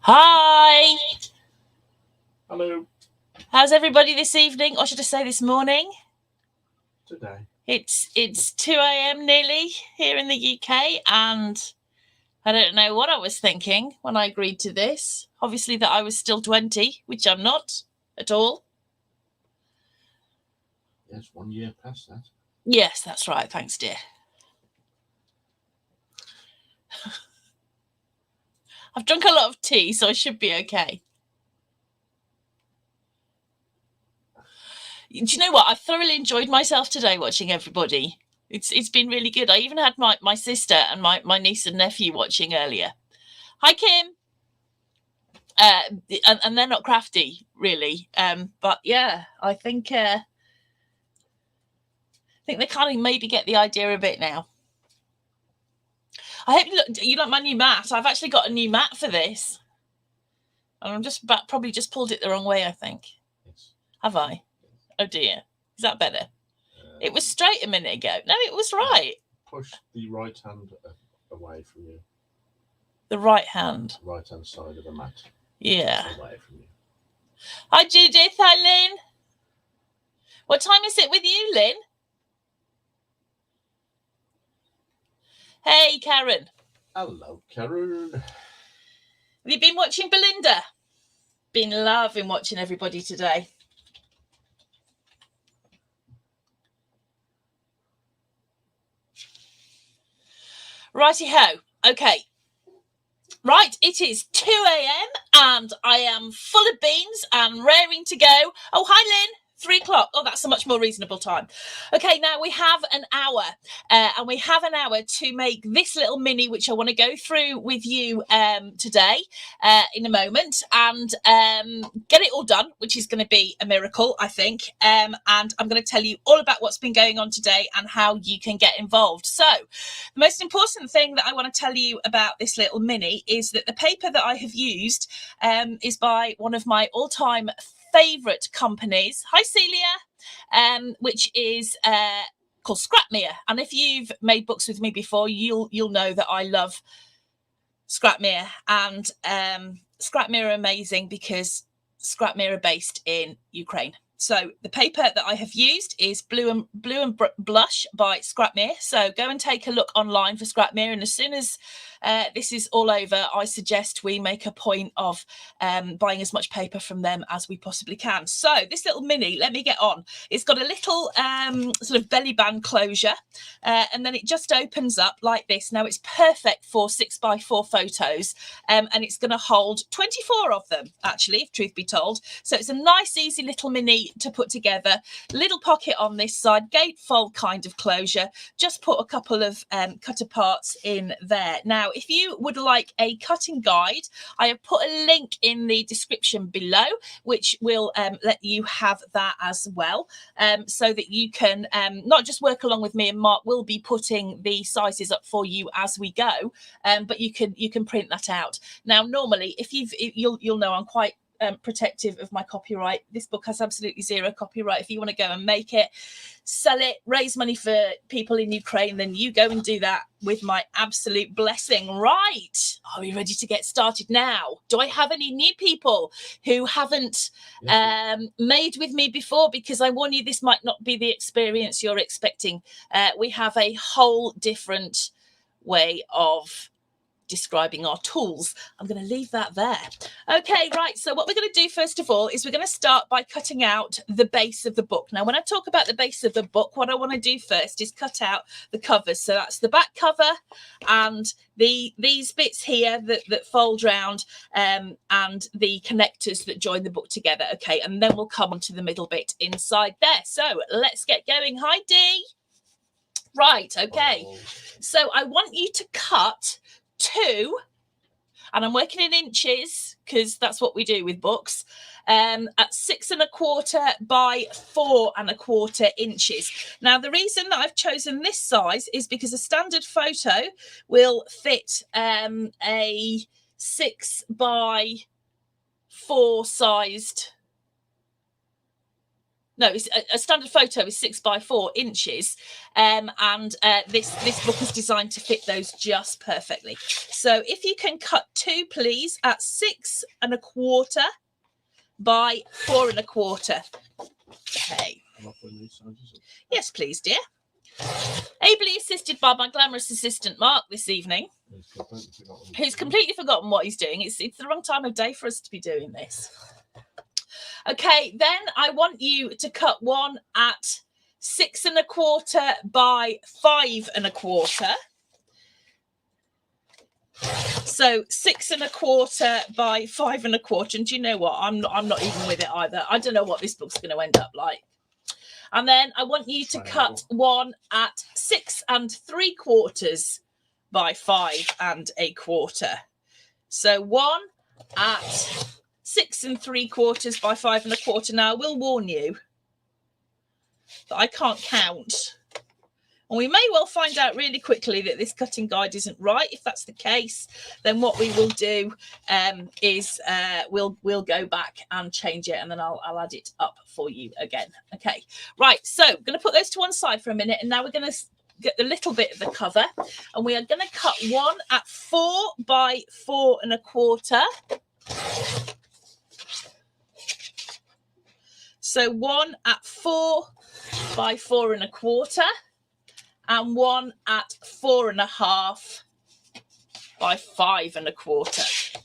Hi! Hello. How's everybody this evening? Or should I say this morning? Today. It's 2 a.m. nearly here in the UK, and I don't know what I was thinking when I agreed to this. Obviously that I was still 20, which I'm not at all. Yes, 1 year past that. Yes, that's right. Thanks, dear. I've drunk a lot of tea, so I should be okay. Do you know what? I thoroughly enjoyed myself today watching everybody. It's been really good. I even had my sister and my niece and nephew watching earlier. Hi, Kim. And they're not crafty, really. But yeah, I think they kind of maybe get the idea a bit now. I hope you like my new mat. I've actually got a new mat for this, and I'm probably just pulled it the wrong way. I think. Yes. Have I? Oh dear. Is that better? It was straight a minute ago. No, it was right. Push the right hand away from you. The right hand. Right hand side of the mat. Yeah. Away from you. Hi, Judith. Hi, Lynn. What time is it with you, Lynn? Hey, Karen. Hello, Karen. Have you been watching Belinda? Been loving watching everybody today. Righty-ho. Okay. Right, it is 2 a.m. and I am full of beans and raring to go. Oh, hi, Lynn. 3 o'clock. Oh, that's a much more reasonable time. Okay, now we have an hour, and we have an hour to make this little mini, which I want to go through with you today in a moment, and get it all done, which is going to be a miracle, I think. And I'm going to tell you all about what's been going on today and how you can get involved. So the most important thing that I want to tell you about this little mini is that the paper that I have used is by one of my all-time favourite companies. Hi, Celia. Which is called Scrapmere. And if you've made books with me before, you'll know that I love Scrapmere. And Scrapmere are amazing because Scrapmere are based in Ukraine. So the paper that I have used is Blue and Blush by Scrapmere. So go and take a look online for Scrapmere. And as soon as this is all over, I suggest we make a point of buying as much paper from them as we possibly can. So this little mini, let me get on. It's got a little sort of belly band closure, and then it just opens up like this. Now it's perfect for 6x4 photos, and it's going to hold 24 of them, actually, if truth be told. So it's a nice, easy little mini to put together. Little pocket on this side, gatefold kind of closure. Just put a couple of cutter parts in there. Now, if you would like a cutting guide, I have put a link in the description below, which will let you have that as well, so that you can not just work along with me, and Mark will be putting the sizes up for you as we go, but you can print that out. Now, normally, if you'll know I'm quite protective of my copyright. This book has absolutely zero copyright. If you want to go and make it, sell it, raise money for people in Ukraine, then you go and do that with my absolute blessing. Right, are we ready to get started now? Do I have any new people who haven't made with me before? Because I warn you, this might not be the experience you're expecting. We have a whole different way of describing our tools. I'm going to leave that there. Okay, right. So what we're going to do first of all is we're going to start by cutting out the base of the book. Now, when I talk about the base of the book, what I want to do first is cut out the covers. So that's the back cover and these bits here that fold round, and the connectors that join the book together. Okay, and then we'll come on to the middle bit inside there. So let's get going. Hi, Dee. Right, okay. So I want you to cut 2, and I'm working in inches because that's what we do with books, at 6 1/4 by 4 1/4 inches. Now, the reason that I've chosen this size is because a standard photo will fit a 6 by 4 sized. No, it's a standard photo is 6 by 4 inches, and this book is designed to fit those just perfectly. So if you can cut 2, please, at 6 1/4 by 4 1/4. Okay. Yes, please, dear. Ably assisted by my glamorous assistant Mark this evening, who's completely forgotten what he's doing. It's the wrong time of day for us to be doing this. Okay, then I want you to cut one at 6 1/4 by 5 1/4. So 6 1/4 by 5 1/4. And do you know what? I'm not even with it either. I don't know what this book's going to end up like. And then I want you to cut one at 6 3/4 by 5 1/4. So one at 6 3/4 by 5 1/4. Now I will warn you that I can't count. And we may well find out really quickly that this cutting guide isn't right. If that's the case, then what we will do is we'll go back and change it, and then I'll add it up for you again. Okay, right. So I'm going to put those to one side for a minute, and now we're going to get a little bit of the cover, and we are going to cut one at 4 by 4 1/4. So one at 4 by 4 1/4. And one at 4 1/2 by 5 1/4.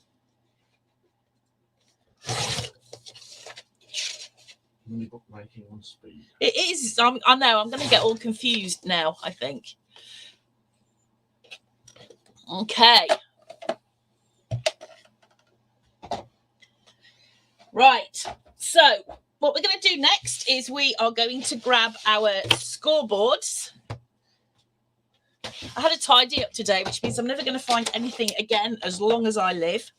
Mini book making on speed. It is. I know. I'm going to get all confused now, I think. Okay. Right. So what we're going to do next is we are going to grab our scoreboards. I had a tidy up today, which means I'm never going to find anything again as long as I live.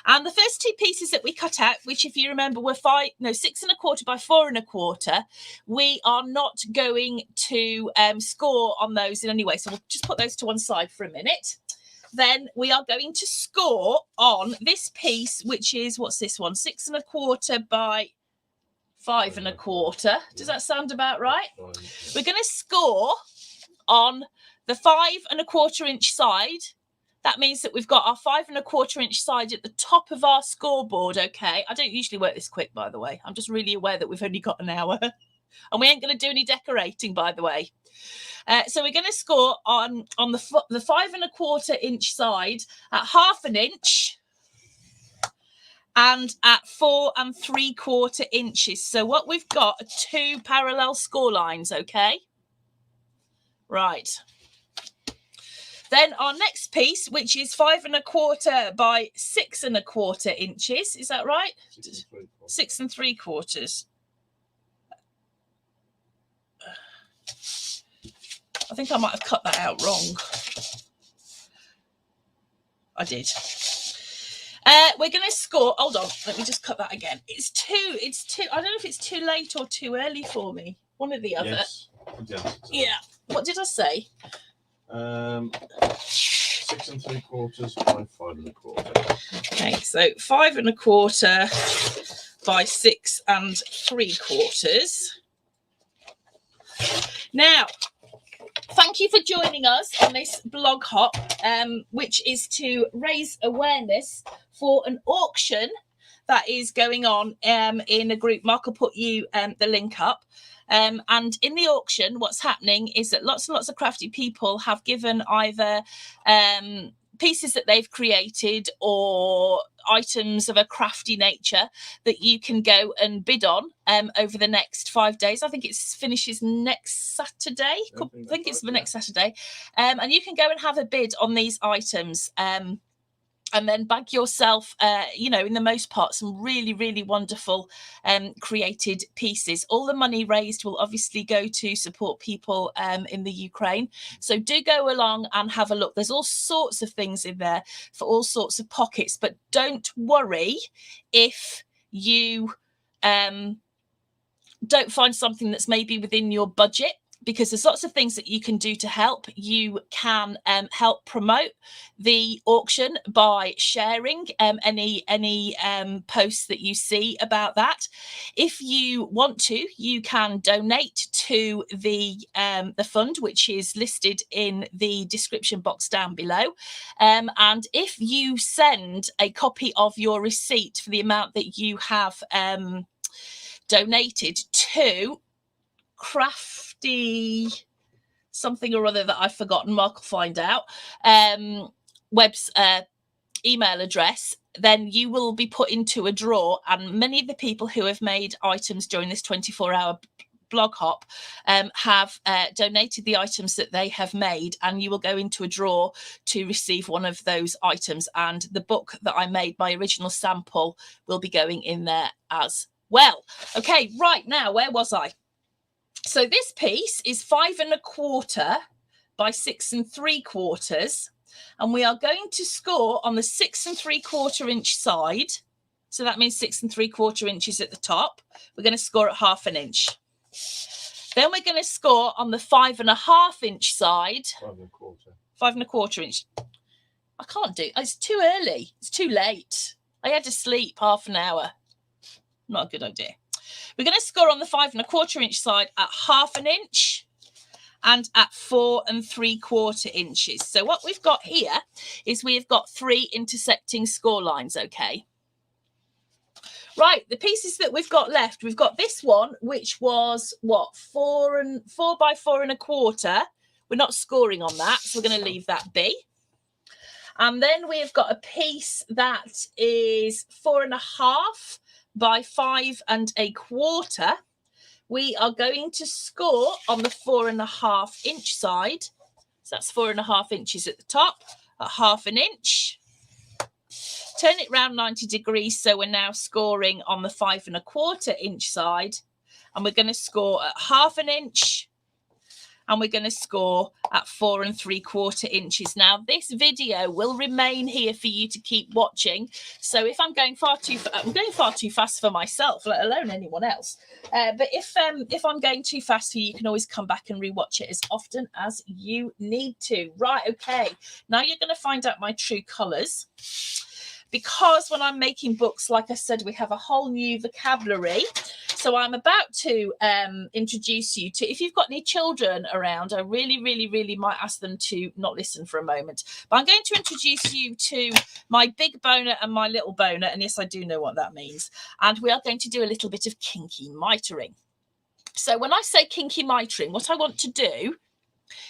And the first 2 pieces that we cut out, which if you remember were 6 1/4 by 4 1/4, we are not going to score on those in any way. So we'll just put those to one side for a minute. Then we are going to score on this piece, which is, what's this one? 6 1/4 by 5 1/4. Does that sound about right? We're going to score on the 5 1/4 inch side. That means that we've got our 5 1/4 inch side at the top of our scoreboard. Okay, I don't usually work this quick, by the way. I'm just really aware that we've only got an hour, and we ain't going to do any decorating, by the way. So we're going to score on the 5 1/4 inch side at 1/2 inch and at 4 3/4 inches. So what we've got are 2 parallel score lines. Okay, right. Then our next piece, which is 5 1/4 by 6 1/4 inches. Is that right? 6 3/4. I think I might have cut that out wrong. I did. We're going to score. Hold on. Let me just cut that again. It's too. I don't know if it's too late or too early for me. One or the other. Yes. Yeah. What did I say? 6 3/4 by 5 1/4. Okay, so 5 1/4 by 6 3/4. Now, thank you for joining us on this blog hop, which is to raise awareness for an auction that is going on in a group. Mark will put you the link up. And in the auction, what's happening is that lots and lots of crafty people have given either pieces that they've created or items of a crafty nature that you can go and bid on over the next 5 days. I think it finishes next Saturday. I think it's the next Saturday. And you can go and have a bid on these items. And then bag yourself, in the most part, some really, really wonderful created pieces. All the money raised will obviously go to support people in the Ukraine. So do go along and have a look. There's all sorts of things in there for all sorts of pockets. But don't worry if you don't find something that's maybe within your budget. because there's lots of things that you can do to help. You can help promote the auction by sharing any posts that you see about that. If you want to, you can donate to the fund, which is listed in the description box down below. And if you send a copy of your receipt for the amount that you have donated to Crafty something or other that I've forgotten, Mark will find out, email address, then you will be put into a draw, and many of the people who have made items during this 24-hour blog hop have donated the items that they have made, and you will go into a draw to receive one of those items, and the book that I made, my original sample, will be going in there as well. Okay, right, now where was I? So this piece is 5 1/4 by 6 3/4, and we are going to score on the 6 3/4 inch side. So that means 6 3/4 inches at the top. We're going to score at 1/2 inch. Then we're going to score on the 5 1/2 inch side. 5 1/4. 5 1/4 inch. I can't do. It's too early. It's too late. I had to sleep half an hour. Not a good idea. We're going to score on the 5 1/4 inch side at 1/2 inch and at 4 3/4 inches. So what we've got here is we've got 3 intersecting score lines. Okay. Right, the pieces that we've got left, we've got this one, which was what, 4 by 4 1/4. We're not scoring on that, so we're going to leave that be. And then we've got a piece that is 4 1/2 by 5 1/4. We are going to score on the 4 1/2 inch side. So that's 4 1/2 inches at the top at 1/2 inch. Turn it round 90 degrees. So we're now scoring on the 5 1/4 inch side, and we're going to score at 1/2 inch, and we're going to score at 4 3/4 inches. Now, this video will remain here for you to keep watching. So if I'm going far too fast for myself, let alone anyone else. But if I'm going too fast for you, you can always come back and rewatch it as often as you need to. Right, okay. Now you're going to find out my true colours. Because when I'm making books, like I said, we have a whole new vocabulary. So I'm about to introduce you to, if you've got any children around, I really might ask them to not listen for a moment. But I'm going to introduce you to my big boner and my little boner. And yes, I do know what that means. And we are going to do a little bit of kinky mitering. So when I say kinky mitering, what I want to do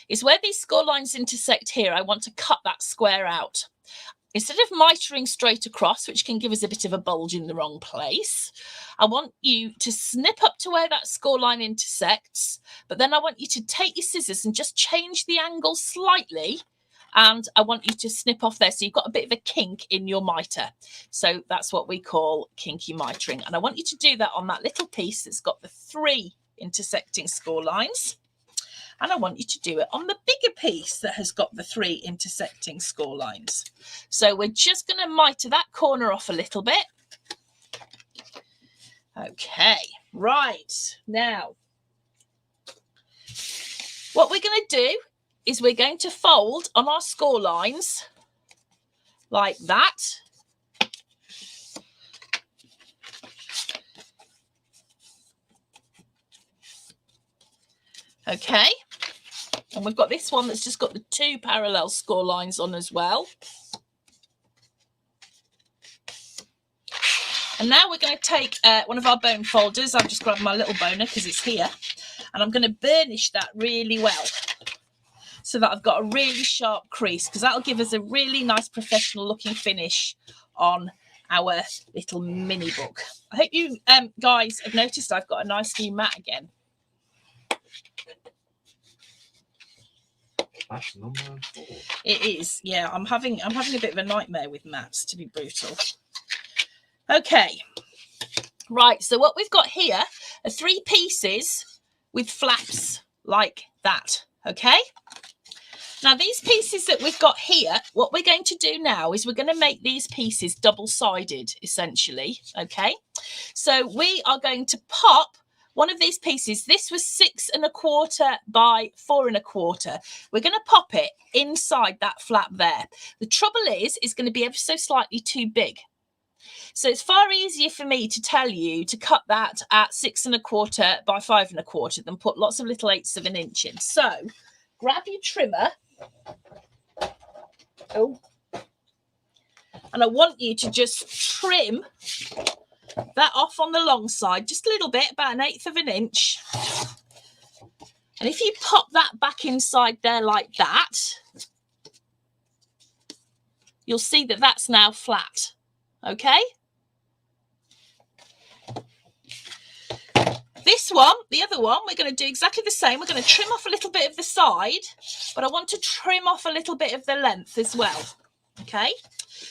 is where these score lines intersect here, I want to cut that square out. Instead of mitering straight across, which can give us a bit of a bulge in the wrong place, I want you to snip up to where that score line intersects, but then I want you to take your scissors and just change the angle slightly, and I want you to snip off there. So you've got a bit of a kink in your mitre. So that's what we call kinky mitering. And I want you to do that on that little piece that's got the 3 intersecting score lines. And I want you to do it on the bigger piece that has got the 3 intersecting score lines. So we're just going to mitre that corner off a little bit. Okay, right. Now, what we're going to do is we're going to fold on our score lines like that. Okay, and we've got this one that's just got the 2 parallel score lines on as well. And now we're going to take one of our bone folders. I've just grabbed my little boner because it's here. And I'm going to burnish that really well so that I've got a really sharp crease, because that'll give us a really nice professional looking finish on our little mini book. I hope you guys have noticed I've got a nice new mat again. That's number 4. It is, yeah. I'm having a bit of a nightmare with mats, to be brutal. Okay, right. So what we've got here are 3 pieces with flaps like that. Okay. Now these pieces that we've got here, what we're going to do now is we're going to make these pieces double-sided, essentially. Okay. So we are going to pop one of these pieces. This was 6 1/4 by 4 1/4. We're going to pop it inside that flap there. The trouble is, it's going to be ever so slightly too big. So it's far easier for me to tell you to cut that at 6 1/4 by 5 1/4 than put lots of little 1/8 of an inch in. So grab your trimmer. Oh. And I want you to just trim that off on the long side, just a little bit, about 1/8 of an inch. And if you pop that back inside there like that, you'll see that that's now flat. Okay? This one, the other one, we're going to do exactly the same. We're going to trim off a little bit of the side, but I want to trim off a little bit of the length as well. Okay?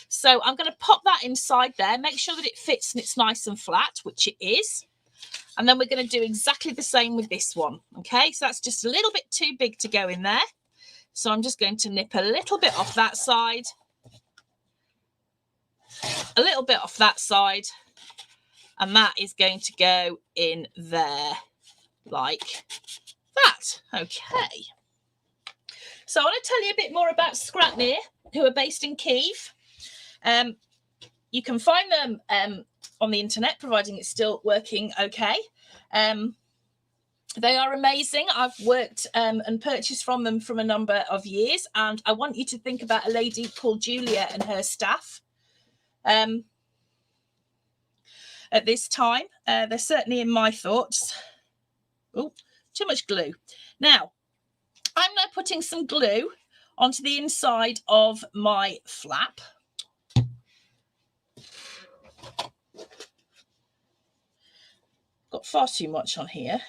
So I'm going to pop that inside there, make sure that it fits and it's nice and flat, which it is. And then we're going to do exactly the same with this one. Okay, so that's just a little bit too big to go in there. So I'm just going to nip a little bit off that side, a little bit off that side, and that is going to go in there like that. Okay. So I want to tell you a bit more about Scratnir, who are based in Kiev. You can find them on the internet, providing it's still working okay. They are amazing. I've worked and purchased from them from a number of years, and I want you to think about a lady called Julia and her staff. At this time, they're certainly in my thoughts. Oh, too much glue. Now, I'm now putting some glue onto the inside of my flap. Got far too much on here.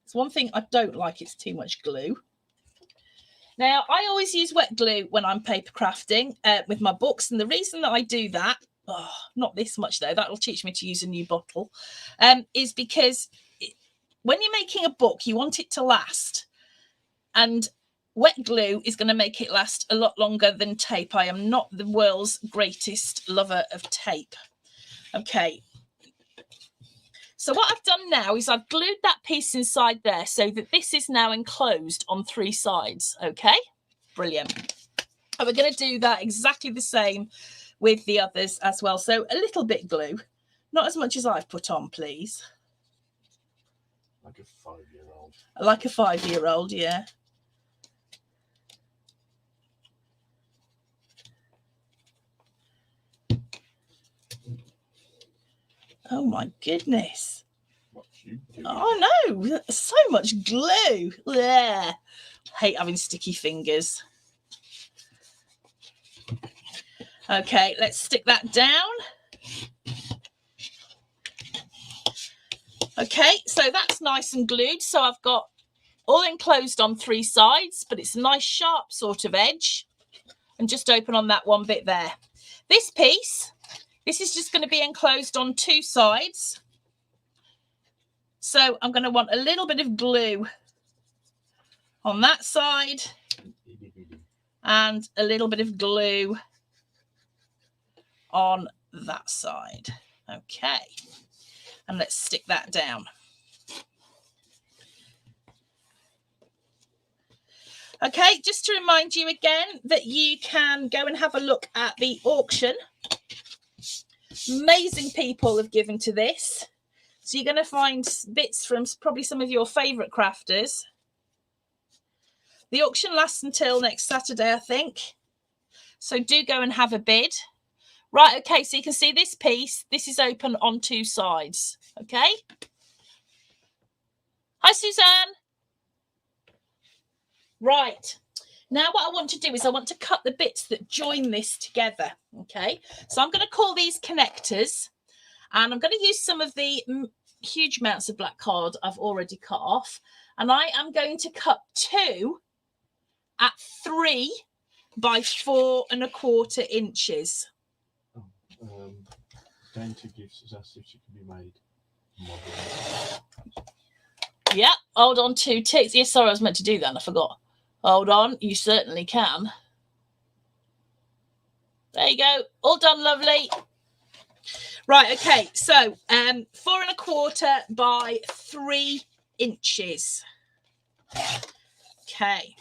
It's one thing I don't like, it's too much glue. Now, I always use wet glue when I'm paper crafting with my books, and the reason that I do that, not this much though, that'll teach me to use a new bottle, is because when you're making a book, you want it to last. And wet glue is going to make it last a lot longer than tape. I am not the world's greatest lover of tape. Okay. So what I've done now is I've glued that piece inside there so that this is now enclosed on 3 sides. Okay, brilliant. And we're going to do that exactly the same with the others as well. So a little bit glue, not as much as I've put on, please. Like a 5-year-old. Like a 5-year-old, yeah. Oh my goodness. Oh no, so much glue. Yeah. Hate having sticky fingers. Okay, let's stick that down. Okay, so that's nice and glued. So I've got all enclosed on 3 sides, but it's a nice sharp sort of edge. And just open on that one bit there. This piece, this is just going to be enclosed on 2 sides. So I'm going to want a little bit of glue on that side and a little bit of glue on that side. Okay. And let's stick that down. Okay, just to remind you again that you can go and have a look at the auction. Amazing people have given to this. So you're going to find bits from probably some of your favourite crafters. The auction lasts until next Saturday, I think. So do go and have a bid. Right, okay, so you can see this piece. This is open on 2 sides, okay? Hi, Suzanne. Right. Now what I want to do is I want to cut the bits that join this together, okay? So I'm going to call these connectors, and I'm going to use some of the huge amounts of black card I've already cut off, and I am going to cut 2 at 3 by 4 1/4 inches. Danta gives us asked if she can be made modern. Yeah, hold on 2 ticks. Yes, sorry, I was meant to do that and I forgot. Hold on, you certainly can. There you go. All done, lovely. Right, okay, so 4¼ by 3 inches. Okay.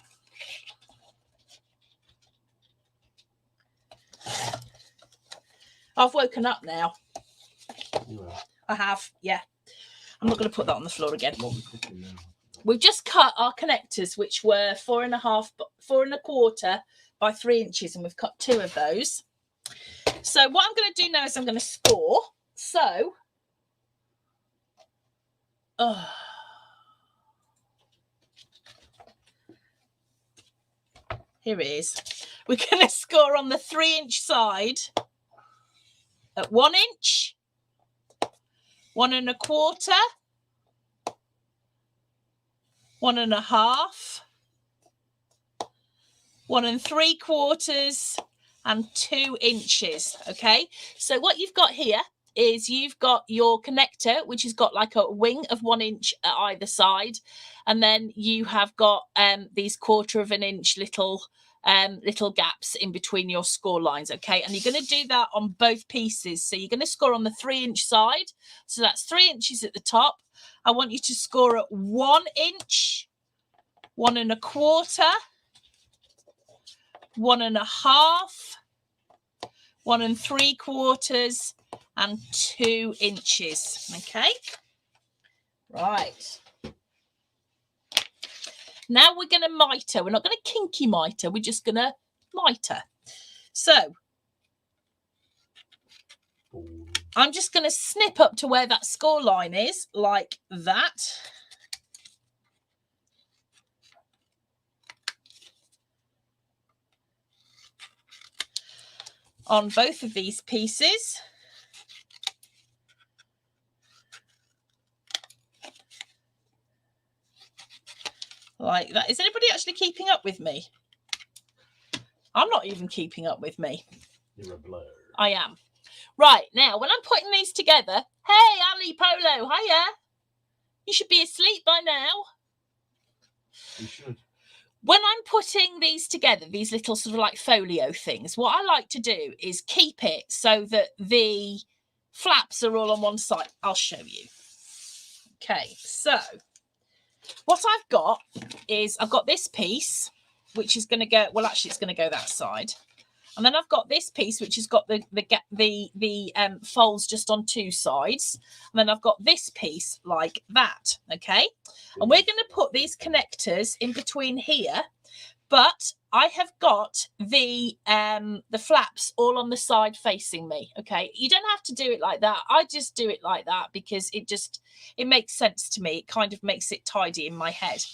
I've woken up now. I have, yeah. I'm not going to put that on the floor again. We've just cut our connectors, which were 4¼ by 3 inches, and we've cut 2 of those. So what I'm going to do now is I'm going to score. So, here it is. We're going to score on the 3-inch side at 1 inch, 1¼ 1½, 1¾ and 2 inches. Okay, so what you've got here is you've got your connector, which has got like a wing of 1 inch at either side, and then you have got these 1/4 inch little gaps in between your score lines. Okay, and you're going to do that on both pieces. So you're going to score on the 3-inch side, so that's 3 inches at the top. I want you to score at 1 inch, 1¼ 1½ 1¾ and 2 inches. Okay, right. Now we're going to miter. We're not going to kinky miter. We're just going to miter. So I'm just going to snip up to where that score line is, like that. On both of these pieces. Like that. Is anybody actually keeping up with me? I'm not even keeping up with me. You're a blur. I am. Right, now, when I'm putting these together, hey, Ali Polo, hiya. You should be asleep by now. You should. When I'm putting these together, these little sort of like folio things, what I like to do is keep it so that the flaps are all on one side. I'll show you. Okay, so what I've got is I've got this piece, which is going to go, well, actually, it's going to go that side. And then I've got this piece, which has got the folds just on 2 sides. And then I've got this piece like that, okay? And we're going to put these connectors in between here. But I have got the flaps all on the side facing me, okay? You don't have to do it like that. I just do it like that because it makes sense to me. It kind of makes it tidy in my head.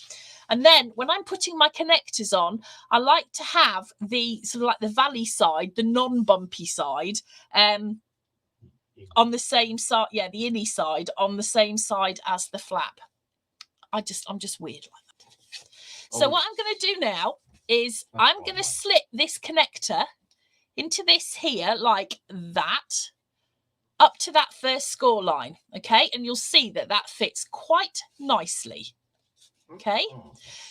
And then when I'm putting my connectors on, I like to have the sort of like the valley side, the non-bumpy side, on the same side. Yeah, the innie side on the same side as the flap. I'm just weird like that. So what I'm going to do now is I'm going to slip this connector into this here like that, up to that first score line. Okay, and you'll see that that fits quite nicely. Okay,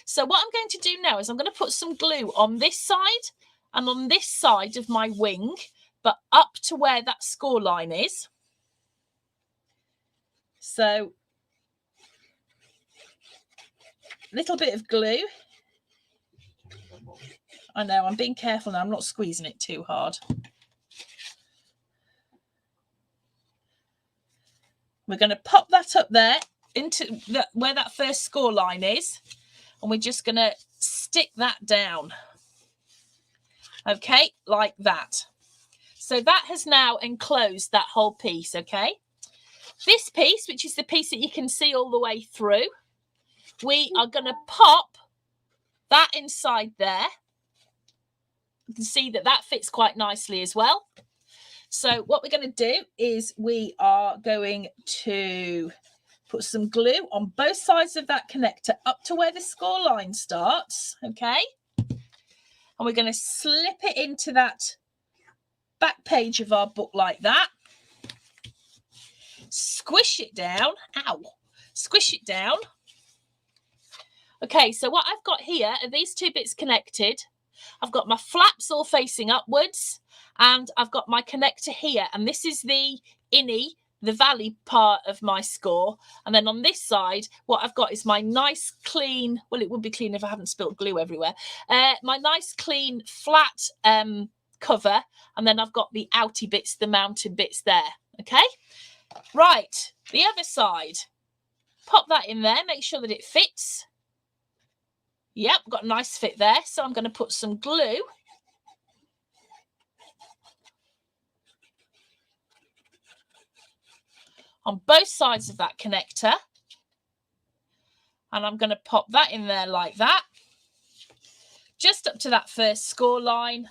so what I'm going to do now is I'm going to put some glue on this side and on this side of my wing, but up to where that score line is. So a little bit of glue. I know, I'm being careful now. I'm not squeezing it too hard. We're going to pop that up there into where that first score line is, and we're just going to stick that down. Okay, like that. So that has now enclosed that whole piece, okay? This piece, which is the piece that you can see all the way through, we are going to pop that inside there. You can see that that fits quite nicely as well. So what we're going to do is we are going to put some glue on both sides of that connector up to where the score line starts, okay? And we're going to slip it into that back page of our book like that. Squish it down. Ow. Squish it down. Okay, so what I've got here are these 2 bits connected. I've got my flaps all facing upwards, And I've got my connector here, and this is the innie, the valley part of my score. And then on this side, what I've got is my nice clean, well, it would be clean if I hadn't spilt glue everywhere, my nice clean flat cover, and then I've got the outy bits, the mounted bits there. Okay, right, the other side, pop that in there, make sure that it fits. Yep, got a nice fit there. So I'm going to put some glue on both sides of that connector, and I'm going to pop that in there like that, just up to that first score line,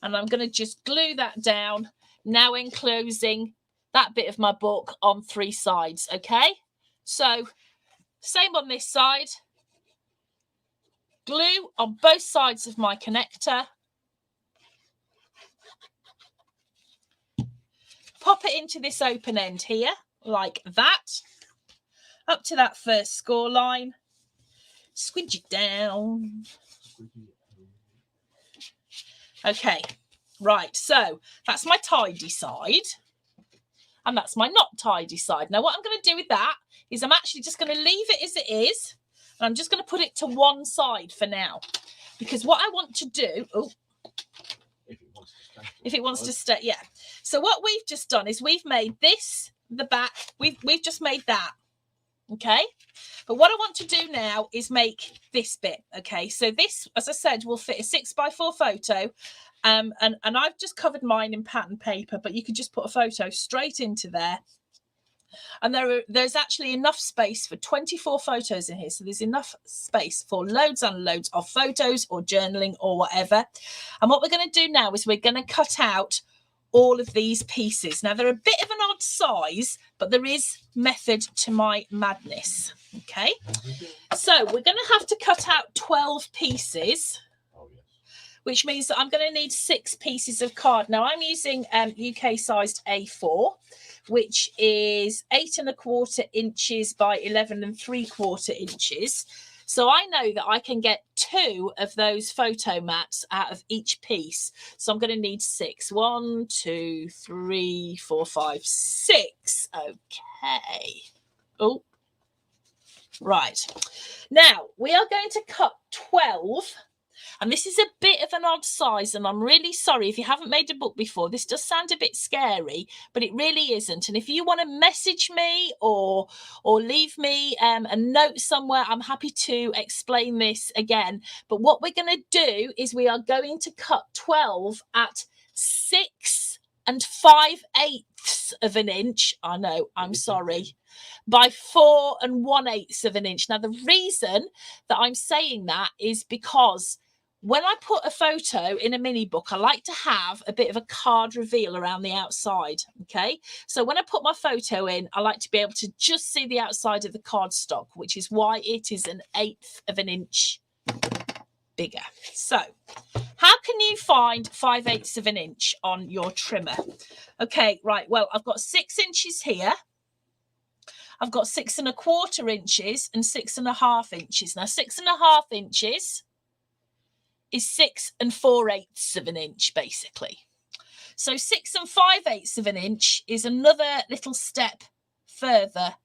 and I'm going to just glue that down, now enclosing that bit of my book on 3 sides. Okay, so same on this side, glue on both sides of my connector, pop it into this open end here like that, up to that first score line, squidge it down. Okay, right, so that's my tidy side, and that's my not tidy side. Now what I'm going to do with that is I'm actually just going to leave it as it is, and I'm just going to put it to one side for now, because what I want to do, if it wants to stay, yeah. So what we've just done is we've made this, the back, we've just made that, okay? But what I want to do now is make this bit, okay? So this, as I said, will fit a 6x4 photo, and I've just covered mine in pattern paper, but you could just put a photo straight into there. And there's actually enough space for 24 photos in here. So there's enough space for loads and loads of photos or journaling or whatever. And what we're going to do now is we're going to cut out all of these pieces. Now, they're a bit of an odd size, but there is method to my madness. Okay, so we're going to have to cut out 12 pieces, which means that I'm going to need 6 pieces of card. Now, I'm using UK sized A4, which is 8 1/4 inches by 11 3/4 inches. So I know that I can get 2 of those photo mats out of each piece. So I'm going to need 6. 1, 2, 3, 4, 5, 6. Okay. Oh, right. Now we are going to cut 12. And this is a bit of an odd size, and I'm really sorry if you haven't made a book before. This does sound a bit scary, but it really isn't. And if you want to message me or leave me a note somewhere, I'm happy to explain this again. But what we're going to do is we are going to cut 12 at 6 5/8 of an inch. I know, I'm sorry. By 4 1/8 inch. Now, the reason that I'm saying that is because when I put a photo in a mini book, I like to have a bit of a card reveal around the outside. Okay, so when I put my photo in, I like to be able to just see the outside of the cardstock, which is why it is 1/8 inch bigger. So how can you find 5/8 inch on your trimmer? Okay, right, well, I've got 6 inches here. I've got 6 1/4 inches and 6 1/2 inches. Now, 6 1/2 inches is 6 4/8 inch, basically. So 6 5/8 inch is another little step further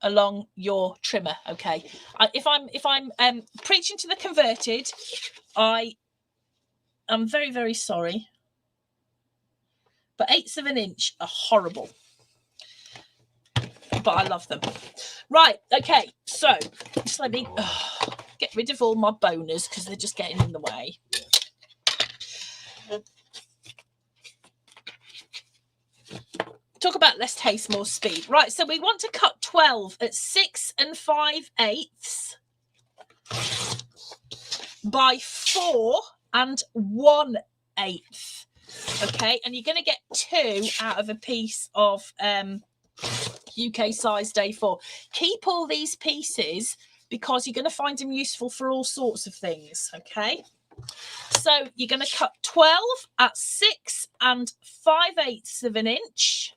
along your trimmer. Okay, if I'm preaching to the converted, I am very, very sorry, but 1/8 inch are horrible, but I love them. Right, okay, so just let me get rid of all my boners because they're just getting in the way. Talk about less haste, more speed. Right, so we want to cut 12 at 6 5/8 by 4 1/8. Okay, and you're going to get 2 out of a piece of UK sized A4. Keep all these pieces because you're going to find them useful for all sorts of things. Okay, so you're going to cut 12 at 6 5/8 inch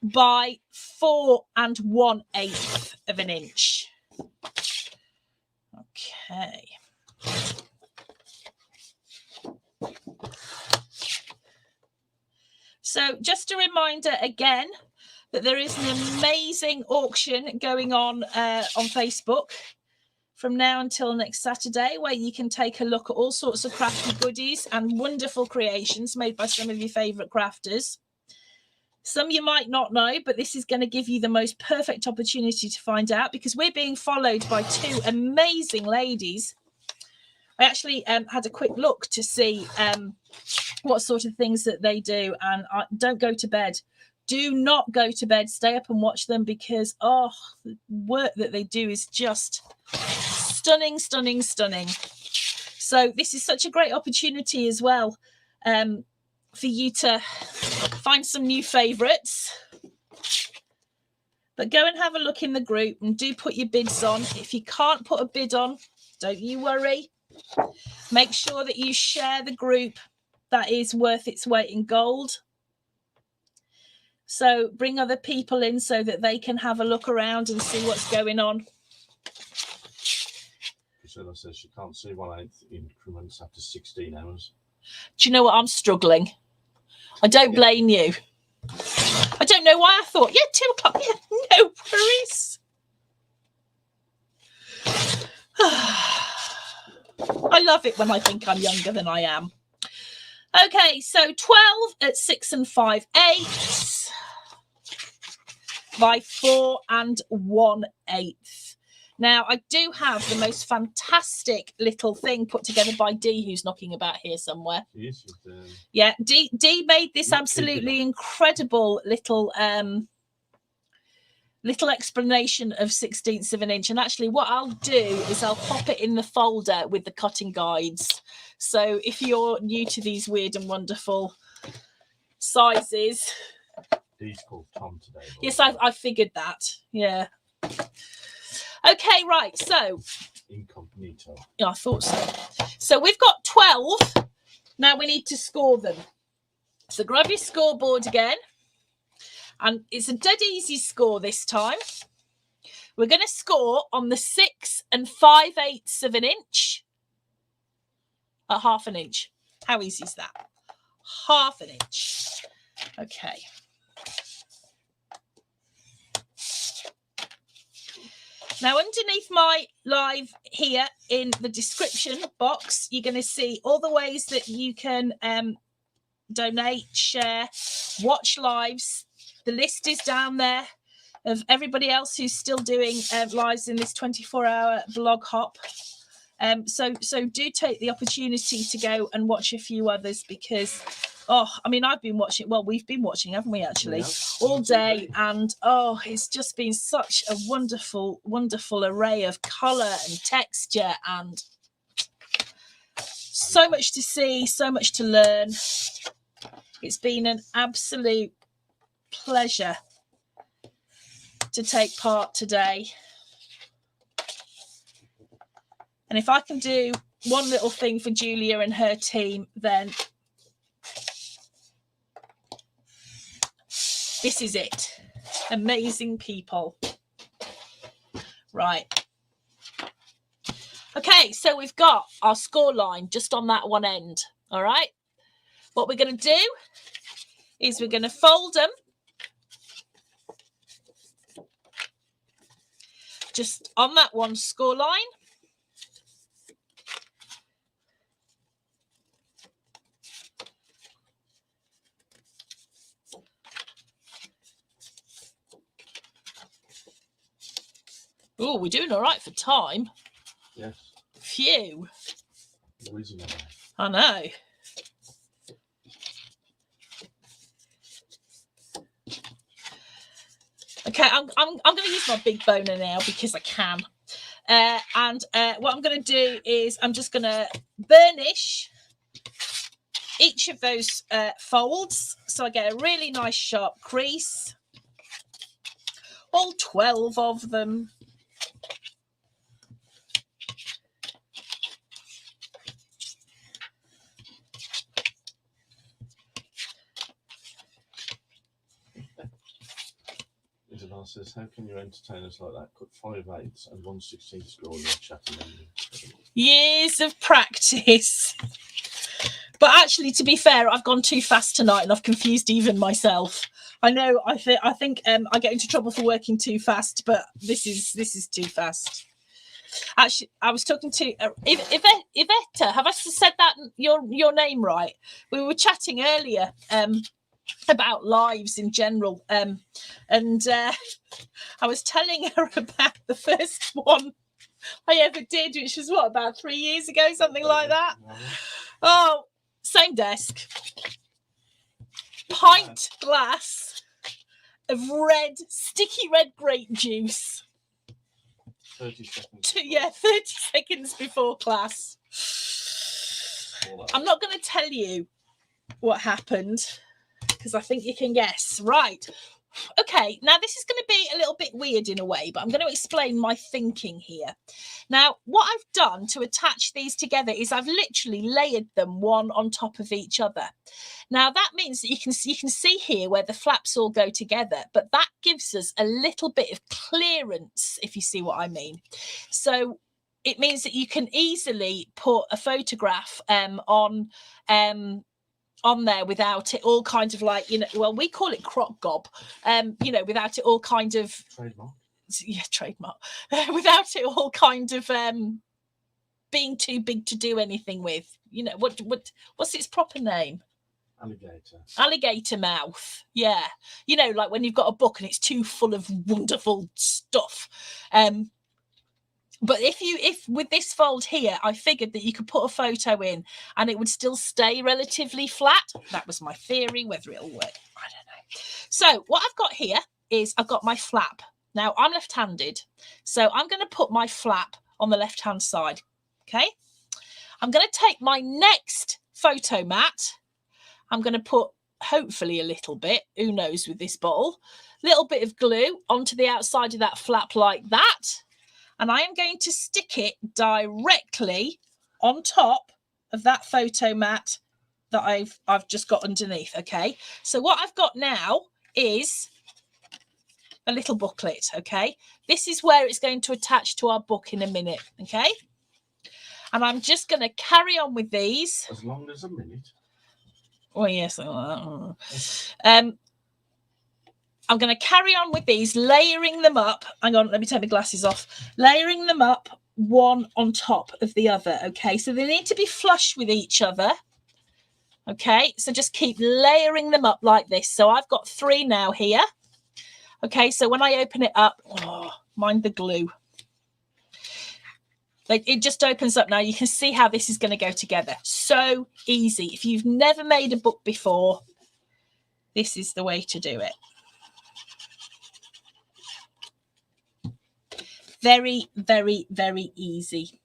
by 4 1/8 inch. Okay. So just a reminder again that there is an amazing auction going on Facebook from now until next Saturday, where you can take a look at all sorts of crafty goodies and wonderful creations made by some of your favourite crafters. Some you might not know, but this is going to give you the most perfect opportunity to find out, because we're being followed by two amazing ladies. I actually had a quick look to see what sort of things that they do, and don't go to bed. Do not go to bed. Stay up and watch them, because the work that they do is just stunning, stunning, stunning. So this is such a great opportunity as well for you to find some new favourites. But go and have a look in the group and do put your bids on. If you can't put a bid on, don't you worry. Make sure that you share the group. That is worth its weight in gold. So bring other people in so that they can have a look around and see what's going on. Priscilla says she can't see 1/8 increments after 16 hours. Do you know what? I'm struggling. I don't blame you. I don't know why I thought, 2 o'clock. Yeah, no worries. I love it when I think I'm younger than I am. Okay, so 12 at 6 5/8 by 4 1/8. Now, I do have the most fantastic little thing put together by Dee, who's knocking about here somewhere. Yes, yeah, Dee made this absolutely incredible little little explanation of 16ths of an inch. And actually what I'll do is I'll pop it in the folder with the cutting guides. So if you're new to these weird and wonderful sizes. He's called Tom today. Yes, I figured that. Yeah. Okay, right. So incognito. Yeah, I thought so. So we've got 12. Now we need to score them. So grab your scoreboard again. And it's a dead easy score this time. We're going to score on the 6 5/8 of an inch at 1/2 an inch. How easy is that? 1/2 an inch. Okay. Now, underneath my live here in the description box, you're going to see all the ways that you can donate, share, watch lives. The list is down there of everybody else who's still doing lives in this 24-hour blog hop. So do take the opportunity to go and watch a few others, because I mean, I've been watching, well, we've been watching, haven't we, actually, all day, and it's just been such a wonderful, wonderful array of colour and texture, and so much to see, so much to learn. It's been an absolute pleasure to take part today. And if I can do one little thing for Julia and her team, then this is it. Amazing people. Right. Okay, so we've got our score line just on that one end. All right. What we're going to do is we're going to fold them just on that one score line. Oh, we're doing all right for time. Yes. Phew. Louisiana. I know. Okay, I'm going to use my big boner now because I can. And what I'm going to do is I'm just going to burnish each of those folds, so I get a really nice sharp crease. All 12 of them. Isabel says, how can you entertain us like that? Cut 5/8 and 1/16 score in your chatting. Years of practice. But actually, to be fair, I've gone too fast tonight and I've confused even myself. I know. I think I get into trouble for working too fast, but this is too fast. Actually, I was talking to Iveta. Have I said that your name right? We were chatting earlier about lives in general, and I was telling her about the first one I ever did, which was what, about 3 years ago, something like that. Oh, same desk, pint glass of sticky red grape juice. 30 seconds. 30 seconds before class. I'm not going to tell you what happened because I think you can guess. Right. Okay, now this is going to be a little bit weird in a way, but I'm going to explain my thinking here. Now, what I've done to attach these together is I've literally layered them one on top of each other. Now, that means that you can see here where the flaps all go together, but that gives us a little bit of clearance, if you see what I mean. So it means that you can easily put a photograph on there without it all kind of like, well, we call it crop gob, without it all kind of trademark, without it all kind of being too big to do anything with. What's its proper name? Alligator mouth. Yeah, like when you've got a book and it's too full of wonderful stuff. But if with this fold here, I figured that you could put a photo in and it would still stay relatively flat. That was my theory. Whether it'll work, I don't know. So what I've got here is I've got my flap. Now, I'm left-handed, so I'm going to put my flap on the left-hand side, okay? I'm going to take my next photo mat. I'm going to put, hopefully, a little bit, who knows with this bottle, little bit of glue onto the outside of that flap like that. And I am going to stick it directly on top of that photo mat that I've just got underneath, okay? So what I've got now is a little booklet, okay? This is where it's going to attach to our book in a minute, okay? And I'm just going to carry on with these. As long as a minute. Oh, yes. I'm going to carry on with these, layering them up. Hang on, let me take my glasses off. Layering them up one on top of the other, okay? So they need to be flush with each other, okay? So just keep layering them up like this. So I've got 3 now here, okay? So when I open it up, mind the glue. It just opens up now. You can see how this is going to go together. So easy. If you've never made a book before, this is the way to do it. Very, very, very easy.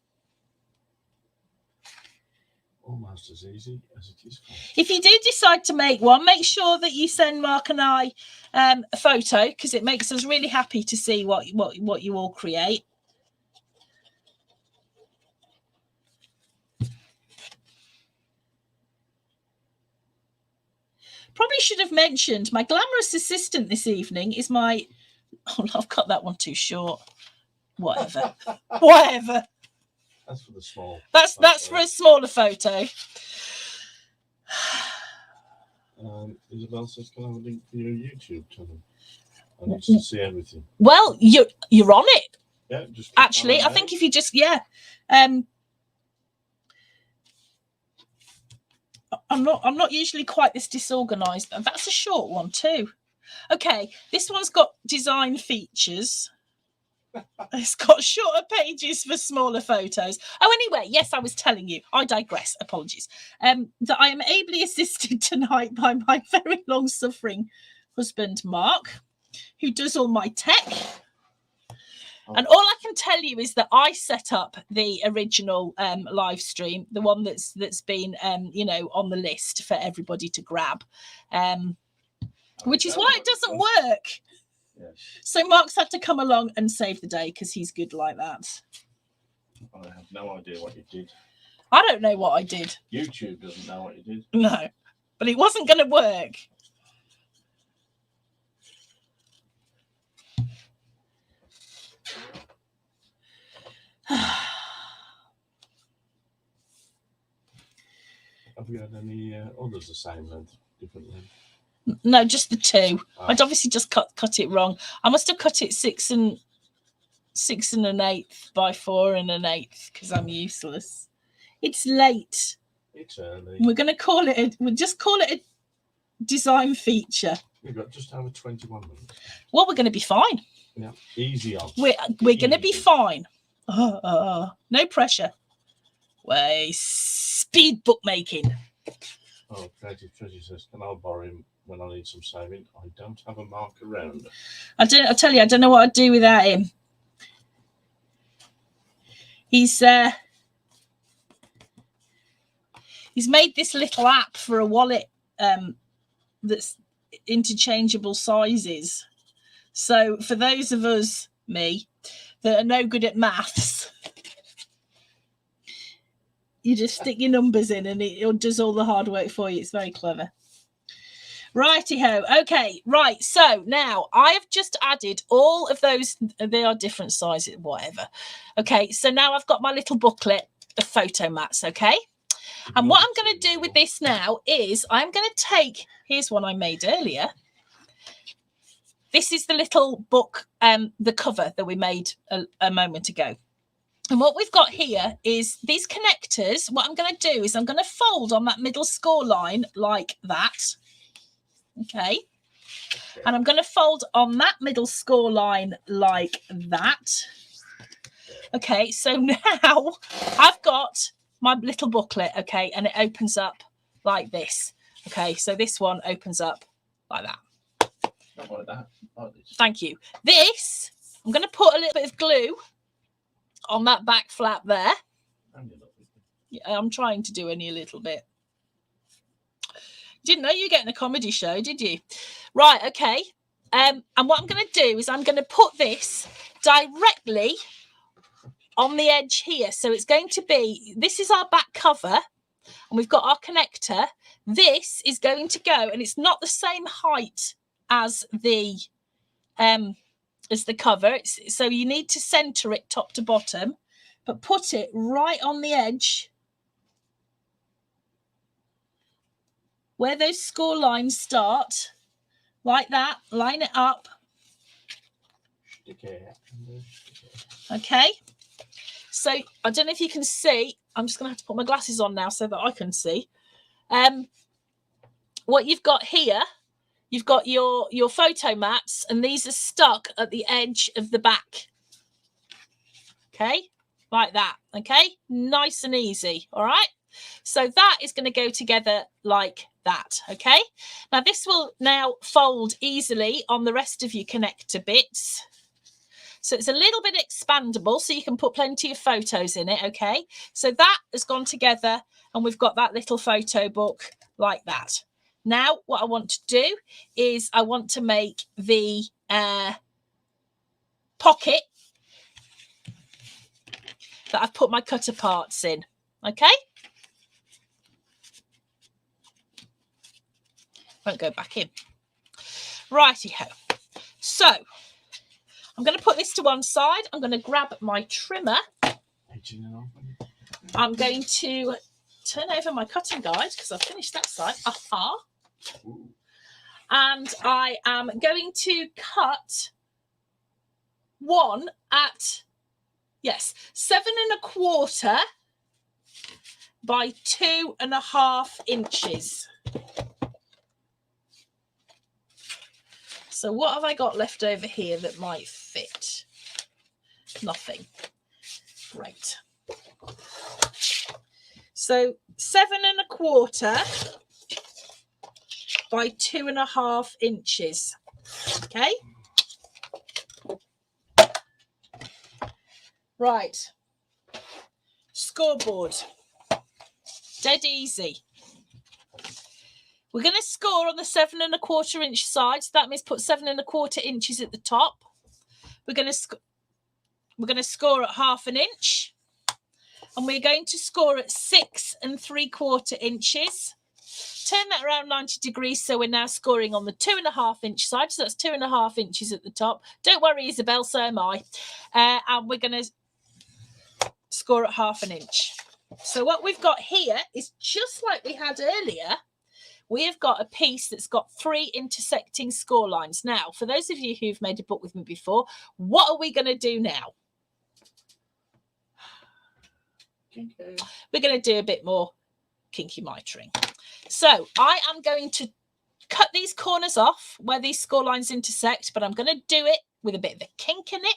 Almost as easy as it is. If you do decide to make one, make sure that you send Mark and I a photo, because it makes us really happy to see what you all create. Probably should have mentioned my glamorous assistant this evening is my... Oh, I've cut that one too short. Whatever. Whatever. That's for the small. That's for a smaller photo. Isabel says, can I have a link for your YouTube channel? I need to see everything. Well, you're on it. Yeah, just actually, I think if you just I'm not usually quite this disorganized. That's a short one too. Okay, this one's got design features. It's got shorter pages for smaller photos. Oh, anyway, yes, I was telling you. I digress. Apologies. That I am ably assisted tonight by my very long-suffering husband, Mark, who does all my tech. And all I can tell you is that I set up the original live stream, the one that's been on the list for everybody to grab, which is why it doesn't work. Yes. So Mark's had to come along and save the day because he's good like that. I have no idea what you did. I don't know what I did. YouTube doesn't know what you did. No, but it wasn't going to work. Have you had any others the same length, different length? No, just the two. Oh. I'd obviously just cut it wrong. I must have cut it 6 1/8 by 4 1/8 because I'm useless. It's late. It's early. We're going to call it. We'll just call it a design feature. We've got just over 21 minutes. Well, we're going to be fine. Yeah, easy on. We're going to be fine. No pressure. Way speed bookmaking. Oh, Creative Treasure says, can I borrow him when I need some saving? I don't have a mark around. I tell you, I don't know what I'd do without him. He's made this little app for a wallet that's interchangeable sizes. So for those of us, me, that are no good at maths, you just stick your numbers in and it does all the hard work for you. It's very clever. Righty-ho. Okay, right. So now I have just added all of those. They are different sizes, whatever. Okay, so now I've got my little booklet of photo mats, okay? And what I'm going to do with this now is I'm going to take, here's one I made earlier. This is the little book, the cover that we made a moment ago. And what we've got here is these connectors. What I'm going to do is I'm going to fold on that middle score line like that. Okay. And I'm going to fold on that middle score line like that. Okay. So now I've got my little booklet. Okay. And it opens up like this. Okay. So this one opens up like that. Not like that. Like this. Thank you. This, I'm going to put a little bit of glue on that back flap there. Yeah, I'm trying to do only a little bit. Didn't know you were getting a comedy show, did you? Right, okay. And what I'm going to do is I'm going to put this directly on the edge here. So it's going to be, this is our back cover, and we've got our connector. This is going to go, and it's not the same height as the cover. So you need to center it top to bottom, but put it right on the edge where those score lines start, like that. Line it up. Okay. So I don't know if you can see. I'm just going to have to put my glasses on now so that I can see. What you've got here, you've got your photo mats, and these are stuck at the edge of the back. Okay, like that. Okay, nice and easy. All right. So that is going to go together like that. Okay. Now this will now fold easily on the rest of your connector bits. So it's a little bit expandable, so you can put plenty of photos in it. Okay. So that has gone together, and we've got that little photo book like that. Now, what I want to do is I want to make the pocket that I've put my cutter parts in. Okay. Won't go back in. Righty-ho. So I'm going to put this to one side. I'm going to grab my trimmer. I'm going to turn over my cutting guide because I've finished that side. Afar. And I am going to cut one at, yes, 7 1/4 by 2.5 inches. So what have I got left over here that might fit? Nothing. Great. So 7 1/4 by 2.5 inches. Okay. Right. Scoreboard. Dead easy. We're going to score on the 7 1/4 inch side. So that means put 7 1/4 inches at the top. We're going to score at 1/2 inch. And we're going to score at 6 3/4 inches. Turn that around 90 degrees. So we're now scoring on the 2.5 inch side. So that's 2.5 inches at the top. Don't worry, Isabel, so am I. And we're going to score at 1/2 inch. So what we've got here is just like we had earlier. We have got a piece that's got 3 intersecting score lines. Now, for those of you who've made a book with me before, what are we going to do now? We're going to do a bit more kinky mitering. So I am going to cut these corners off where these score lines intersect, but I'm going to do it with a bit of a kink in it.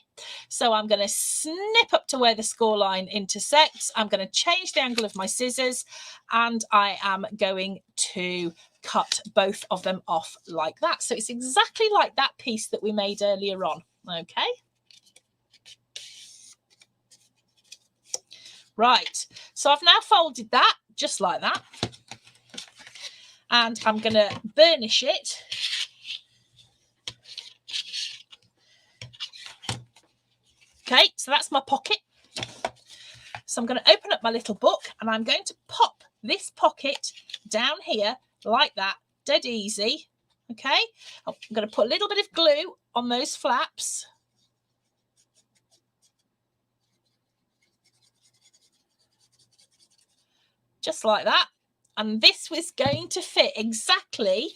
So I'm going to snip up to where the score line intersects. I'm going to change the angle of my scissors, and I am going to cut both of them off like that. So it's exactly like that piece that we made earlier on. Okay. Right. So I've now folded that just like that. And I'm going to burnish it. Okay, so that's my pocket. So I'm going to open up my little book, and I'm going to pop this pocket down here like that, dead easy. Okay, I'm going to put a little bit of glue on those flaps. Just like that. And this was going to fit exactly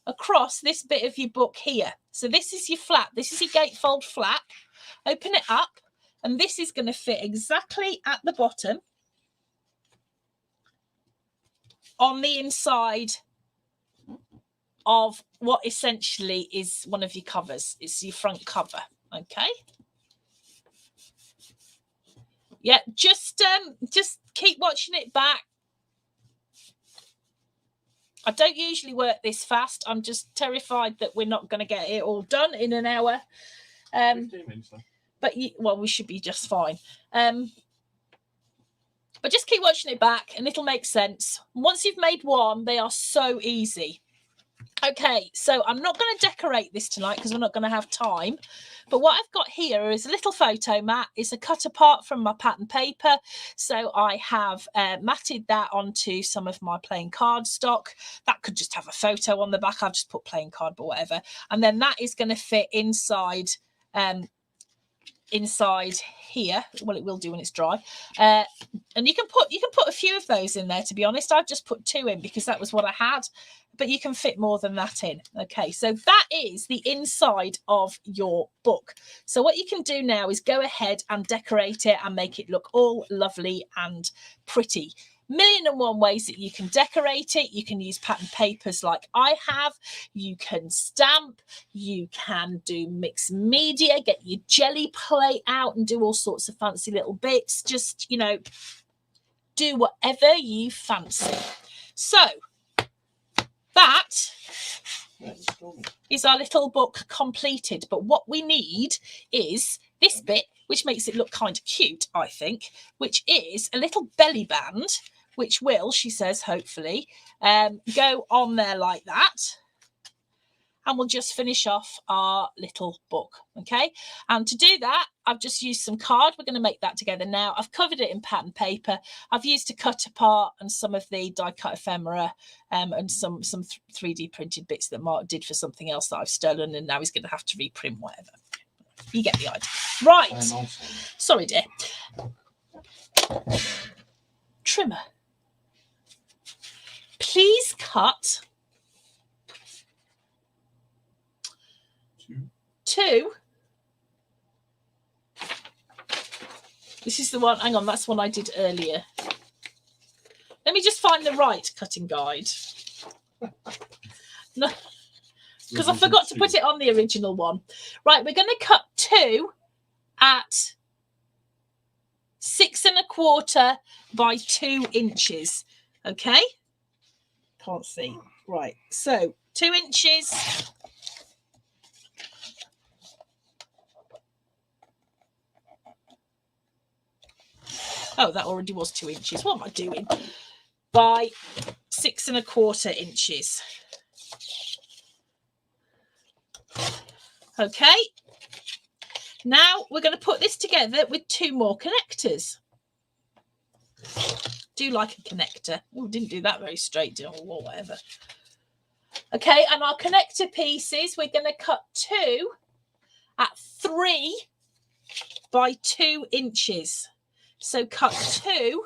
across this bit of your book here. So this is your flap. This is your gatefold flap. Open it up, and this is going to fit exactly at the bottom on the inside of what essentially is one of your covers. It's your front cover. Okay. Yeah, just keep watching it back. I don't usually work this fast. I'm just terrified that we're not going to get it all done in an hour. 15 minutes left. But well, we should be just fine. But just keep watching it back, and it'll make sense. Once you've made one, they are so easy. Okay, so I'm not going to decorate this tonight because we're not going to have time. But what I've got here is a little photo mat. It's a cut apart from my pattern paper. So I have matted that onto some of my plain cardstock. That could just have a photo on the back. I've just put plain card, but whatever. And then that is going to fit inside inside here. Well, it will do when it's dry. And you can put a few of those in there, to be honest. I've just put 2 in because that was what I had, but you can fit more than that in. Okay, so that is the inside of your book. So what you can do now is go ahead and decorate it and make it look all lovely and pretty. 1,000,001 ways that you can decorate it. You can use pattern papers like I have. You can stamp. You can do mixed media, get your jelly plate out and do all sorts of fancy little bits. Just, you know, do whatever you fancy. So that is our little book completed. But what we need is this bit, which makes it look kind of cute, I think, which is a little belly band, which will, she says, hopefully, go on there like that. And we'll just finish off our little book, okay? And to do that, I've just used some card. We're going to make that together now. I've covered it in pattern paper. I've used a cut apart and some of the die cut ephemera and some 3D printed bits that Mark did for something else that I've stolen, and now he's going to have to reprint whatever. You get the idea. Right. Sorry, dear. Trimmer. Please cut 2. This is the one, hang on, that's one I did earlier. Let me just find the right cutting guide. No, because I forgot to put it on the original one. Right, we're going to cut 2 at 6 1/4 by 2 inches. Okay? Can't see. Right, so 2 inches. Oh, that already was 2 inches. What am I doing? By 6 1/4 inches. Okay. Now we're going to put this together with 2 more connectors. Do like a connector. Oh, didn't do that very straight, or whatever. Okay, and our connector pieces, we're going to cut 2 at 3 by 2 inches. So cut 2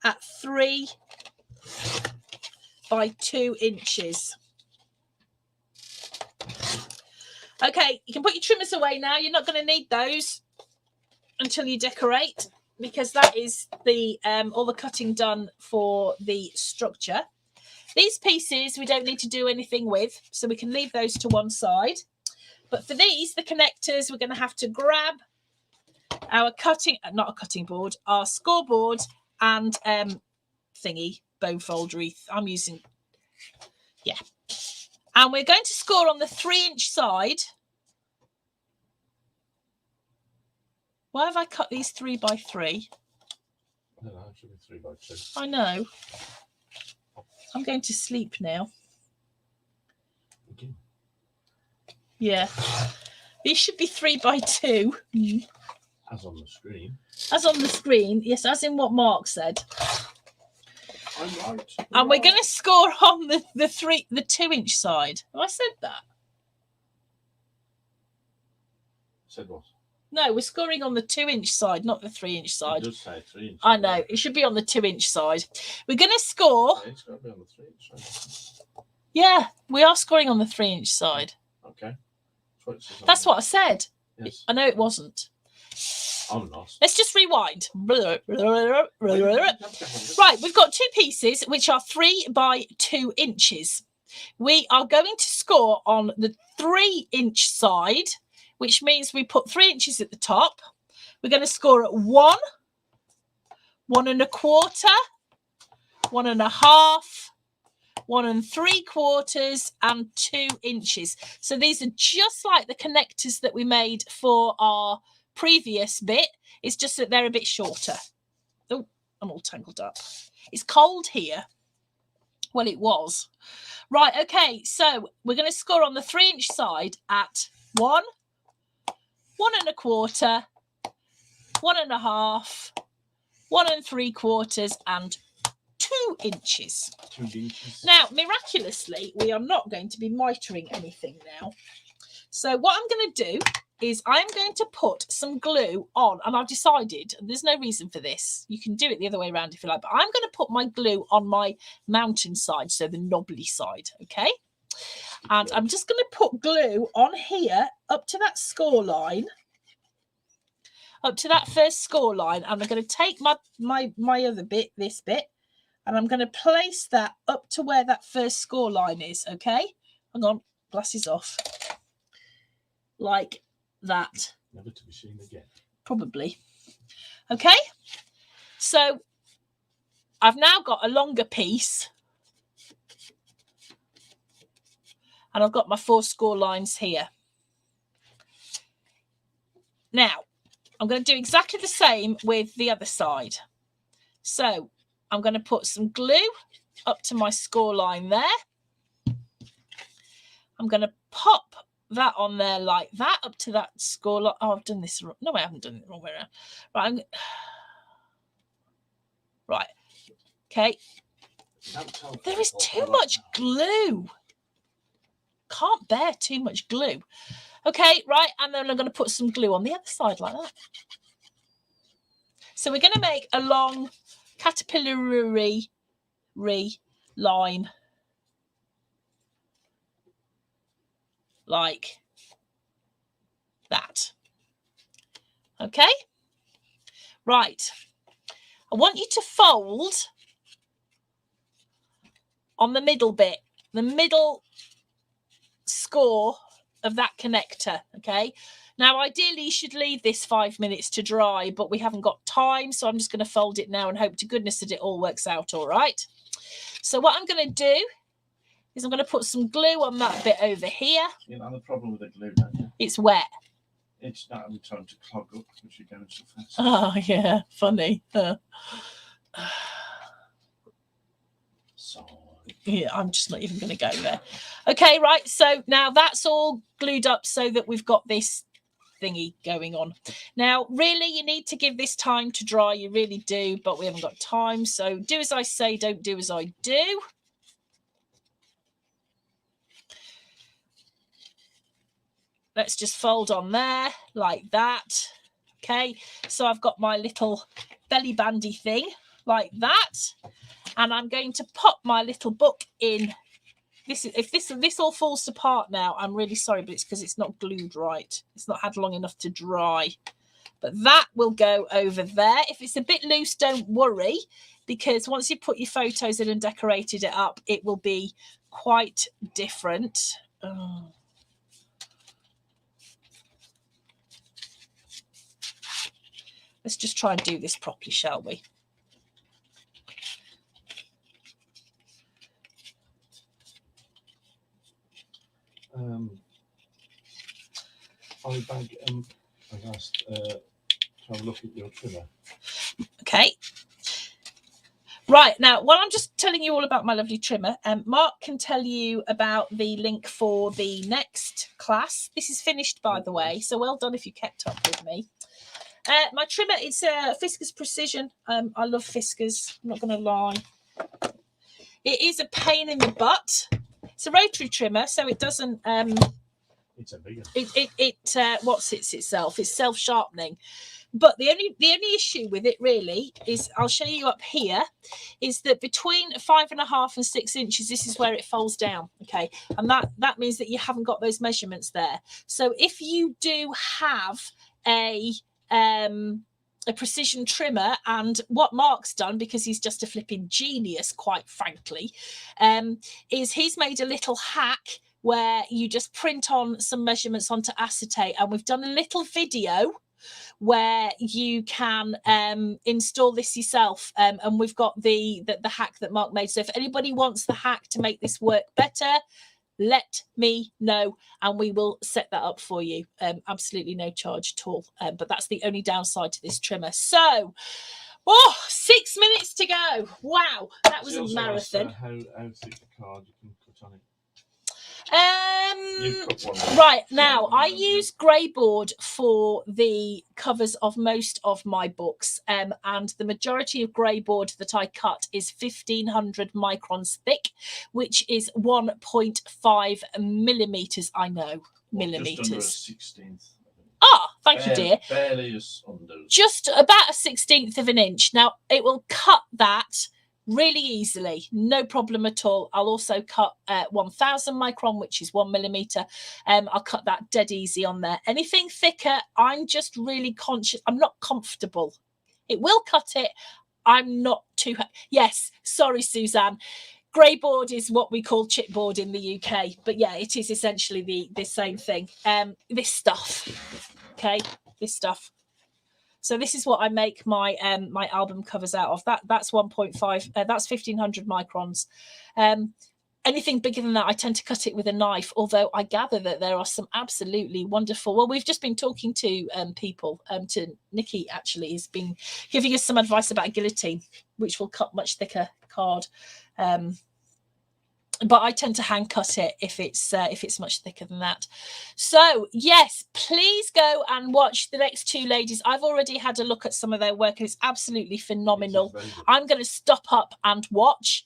at 3 by 2 inches. Okay, you can put your trimmers away now. You're not going to need those until you decorate, because that is the all the cutting done for the structure. These pieces we don't need to do anything with, so we can leave those to one side. But for these, the connectors, we're going to have to grab our not a cutting board, our scoreboard and thingy, bone foldery. I'm using, yeah. And we're going to score on the 3-inch side. Why have I cut these 3 by 3? I don't know, it should be 3 by 2. I know. I'm going to sleep now. Okay. Yeah. These should be 3 by 2. As on the screen. As on the screen, yes, as in what Mark said. I'm right. And we're going to score on the 2-inch side. Have I said that? Said what? No, we're scoring on the 2-inch side, not the 3-inch side. It does say 3-inch. I know. It should be on the 2-inch side. We're going to score. Yeah, it's got to be on the 3-inch side. Yeah, we are scoring on the 3-inch side. Okay. That's what I said. Yes. I know it wasn't. I'm lost. Let's just rewind. Right, we've got 2 pieces which are 3 by 2 inches. We are going to score on the 3-inch side, which means we put 3 inches at the top. We're going to score at 1, 1 1/4, 1 1/2, 1 3/4, and 2 inches. So these are just like the connectors that we made for our previous bit. It's just that they're a bit shorter. Oh, I'm all tangled up. It's cold here. Well, it was. Right, okay, so we're going to score on the 3-inch side at 1, 1 1/4, 1 1/2, 1 3/4, and 2 inches. 2 inches. Now, miraculously, we are not going to be mitering anything now. So what I'm going to do is I'm going to put some glue on, and I've decided, there's no reason for this. You can do it the other way around if you like, but I'm going to put my glue on my mountain side, so the knobbly side, okay? And I'm just going to put glue on here up to that score line, up to that first score line, and I'm going to take my other bit, this bit, and I'm going to place that up to where that first score line is, okay? Hang on, glasses off. Like that. Never to be seen again. Probably. Okay? So I've now got a longer piece. And I've got my 4 score lines here. Now, I'm going to do exactly the same with the other side. So I'm going to put some glue up to my score line there. I'm going to pop that on there like that, up to that score line. Oh, I've done this wrong. No, I haven't done it the wrong way around. Right. Right. Okay. There is too much glue. Can't bear too much glue. Okay, right. And then I'm going to put some glue on the other side like that. So we're going to make a long caterpillary line like that. Okay? Right. I want you to fold on the middle bit, the middle score of that connector, okay? Now, ideally, you should leave this 5 minutes to dry, but we haven't got time, so I'm just going to fold it now and hope to goodness that it all works out all right. So what I'm going to do is I'm going to put some glue on that bit over here. You know the problem with the glue, don't you? It's wet. It's not having time to clog up because you're going so fast. Oh, yeah, funny. Sorry. Yeah, I'm just not even going to go there. Okay, right, so now that's all glued up so that we've got this thingy going on. Now, really, you need to give this time to dry. You really do, but we haven't got time. So do as I say, don't do as I do. Let's just fold on there like that. Okay, so I've got my little belly bandy thing. like that. And I'm going to pop my little book in. If this all falls apart now, I'm really sorry, but it's because it's not glued right. It's not had long enough to dry. But that will go over there. If it's a bit loose, don't worry, because once you put your photos in and decorated it up, it will be quite different. Oh. Let's just try and do this properly, shall we? I've asked to have a look at your trimmer. Okay. Right, now, while I'm just telling you all about my lovely trimmer, Mark can tell you about the link for the next class. This is finished, by the way, so well done if you kept up with me. My trimmer, it's a Fiskars Precision. I love Fiskars, I'm not going to lie. It is a pain in the butt. It's a rotary trimmer, so it doesn't... it's a bigger. It itself. It's self-sharpening. But the only issue with it really is, I'll show you up here, is that between 5.5 and 6 inches, this is where it folds down. Okay, and that means that you haven't got those measurements there. So if you do have a precision trimmer, and what Mark's done, because he's just a flipping genius, quite frankly, is he's made a little hack where you just print on some measurements onto acetate, and we've done a little video where you can install this yourself, and we've got the hack that Mark made. So if anybody wants the hack to make this work better, let me know and we will set that up for you. Absolutely no charge at all, but that's the only downside to this trimmer. So 6 minutes to go. Wow, that was a marathon. How thick the card you can cut on it? Right, now I use grey board for the covers of most of my books, and the majority of grey board that I cut is 1500 microns thick, which is 1.5 millimeters. I know, millimeters. Just under a 16th. Thank you, dear. Barely under. Just about a 16th of an inch. Now it will cut that really easily, no problem at all. I'll also cut 1000 micron, which is 1 millimeter. I'll cut that dead easy on there. Anything thicker, I'm just really conscious. I'm not comfortable. It will cut it. I'm not too. Yes, sorry, Suzanne. Grey board is what we call chipboard in the UK, but yeah, it is essentially the same thing. This stuff, okay, this stuff. So this is what I make my my album covers out of. That's 1.5. That's 1500 microns. Anything bigger than that, I tend to cut it with a knife. Although I gather that there are some absolutely wonderful. Well, we've just been talking to people. To Nikki actually has been giving us some advice about a guillotine, which will cut much thicker card. But I tend to hand cut it if it's much thicker than that. So yes, please go and watch the next two ladies. I've already had a look at some of their work and it's absolutely phenomenal. I'm going to stop up and watch.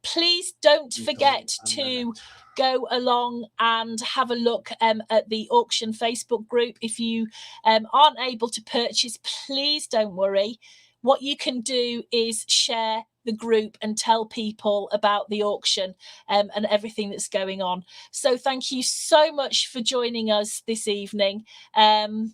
Please don't forget to go along and have a look at the auction Facebook group. If you aren't able to purchase, please don't worry. What you can do is share the group and tell people about the auction and everything that's going on. So thank you so much for joining us this evening. We're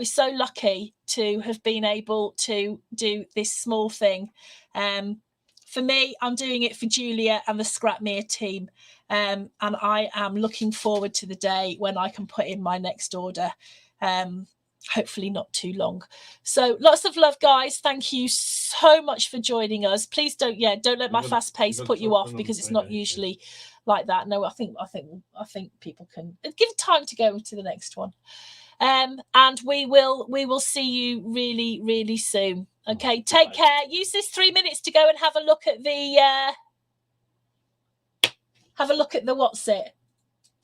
so lucky to have been able to do this small thing. For me, I'm doing it for Julia and the Scrapmere team. And I am looking forward to the day when I can put in my next order. Hopefully not too long. So lots of love, guys. Thank you so much for joining us. Please don't let my fast pace put you off, because it's not usually like that. No, I think people can give time to go to the next one. And we will see you really, really soon. Okay, take care. Use this 3 minutes to go and have a look at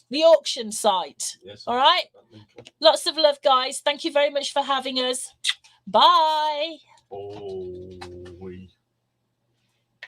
the auction site. Yes, all right. Lots of love, guys. Thank you very much for having us. Bye. Oh.